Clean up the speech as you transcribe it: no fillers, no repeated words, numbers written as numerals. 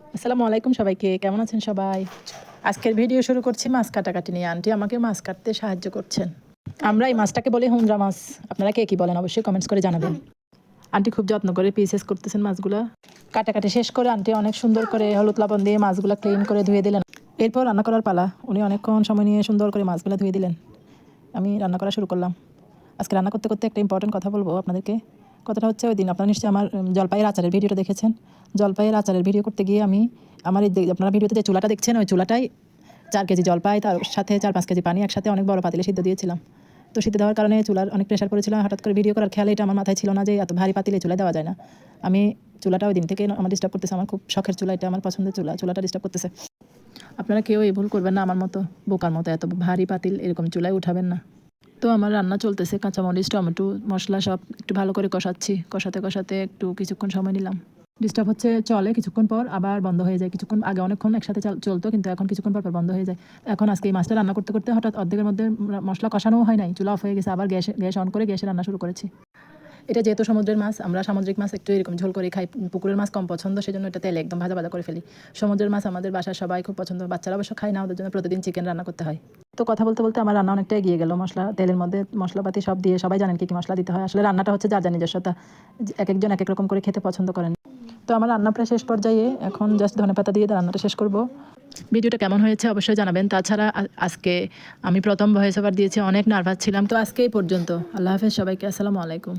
আসসালামু আলাইকুম সবাইকে, কেমন আছেন সবাই? আজকের ভিডিও শুরু করছি মাছ কাটাকাটি নিয়ে। আন্টি আমাকে মাছ কাটতে সাহায্য করছেন। আমরা এই মাছটাকে বলি হুমরা মাছ। আপনারা কে কি বলেন অবশ্যই কমেন্টস করে জানাবেন। আন্টি খুব যত্ন করে পিসেস করতেছেন মাছগুলা। কাটাকাটি শেষ করে আন্টি অনেক সুন্দর করে হলুদ লবণ দিয়ে মাছগুলা ক্লিন করে ধুয়ে দিলেন। এরপর রান্না করার পালা। উনি অনেকক্ষণ সময় নিয়ে সুন্দর করে মাছগুলা ধুয়ে দিলেন। আমি রান্না করা শুরু করলাম। আজকে রান্না করতে করতে একটা ইম্পর্টেন্ট কথা বলবো আপনাদেরকে। কথাটা হচ্ছে ওই দিন আপনারা নিশ্চয়ই আমার জলপাইয়ের আচারের ভিডিওটা দেখেছেন। জলপাইয়ের আচারের ভিডিও করতে গিয়ে আমি আমার এই আপনারা ভিডিওতে যে চুলাটা দেখছেন ওই চুলাটাই 4 কেজি জলপাই তার সাথে 4-5 কেজি পানি একসাথে অনেক বড় পাতিলে সিদ্ধ দিয়েছিলাম। তো সিদ্ধ দেওয়ার কারণে চুলার অনেক প্রেশার পড়েছিল। হঠাৎ করে ভিডিও করার খেয়াল এটা আমার মাথায় ছিল না যে এত ভারী পাতিলে চুলায় দেওয়া যায় না। আমি চুলাটা ওই দিন থেকে আমার ডিস্টার্ব করতেছে। আমার খুব শখের চুলা, এটা আমার পছন্দের চুলা। চুলাটা ডিস্টার্ব করতেছে। আপনারা কেউ এই ভুল করবেন না আমার মতো, বোকার মতো এত ভারী পাতিল এরকম চুলায় উঠাবেন না। তো আমার রান্না চলতেছে, কাঁচামরিচ টমেটো মশলা সব একটু ভালো করে কষাচ্ছি। কষাতে কষাতে একটু কিছুক্ষণ সময় নিলাম। ডিস্টার্ব হচ্ছে, চলে কিছুক্ষণ পর আবার বন্ধ হয়ে যায়। কিছুক্ষণ আগে অনেকক্ষণ একসাথে চলতো, কিন্তু এখন কিছুক্ষণ পর বন্ধ হয়ে যায়। এখন আজকে এই মাছটা রান্না করতে করতে হঠাৎ অর্ধেকের মধ্যে মশলা কষানোও হয় নাই, চুলা অফ হয়ে গেছে। আবার গ্যাস অন করে গ্যাসে রান্না শুরু করেছি। এটা যেহেতু সমুদ্রের মাছ, আমরা সামুদ্রিক মাছ একটু এরকম ঝোল করে খাই। পুকুরের মাছ কম পছন্দ, সেজন্য এটা তেলে একদম ভাজা ভাজা করে ফেলি। সমুদ্রের মাছ আমাদের বাসার সবাই খুব পছন্দ, বাচ্চারা অবশ্য খায় না, ওদের জন্য প্রতিদিন চিকেন রান্না করতে হয়। তো কথা বলতে বলতে আমার রান্না অনেকটা এগিয়ে গেল। মশলা তেলের মধ্যে মশলাপাতি সব দিয়ে, সবাই জানেন কি কি মশলা দিতে হয়। আসলে রান্নাটা হচ্ছে যার যার নিজস্বতা, এক একজন এক এক রকম করে খেতে পছন্দ করেন। তো আমার রান্না প্রায় শেষ পর্যায়ে, এখন জাস্ট ধনেপাতা দিয়ে রান্নাটা শেষ করব। ভিডিওটা কেমন হয়েছে অবশ্যই জানাবেন। তাছাড়া আজকে আমি প্রথম ভয়েস ওভার দিয়েছি, অনেক নার্ভাস ছিলাম। তো আজকে এই পর্যন্ত, আল্লাহ হাফেজ সবাইকে, আসসালামু আলাইকুম।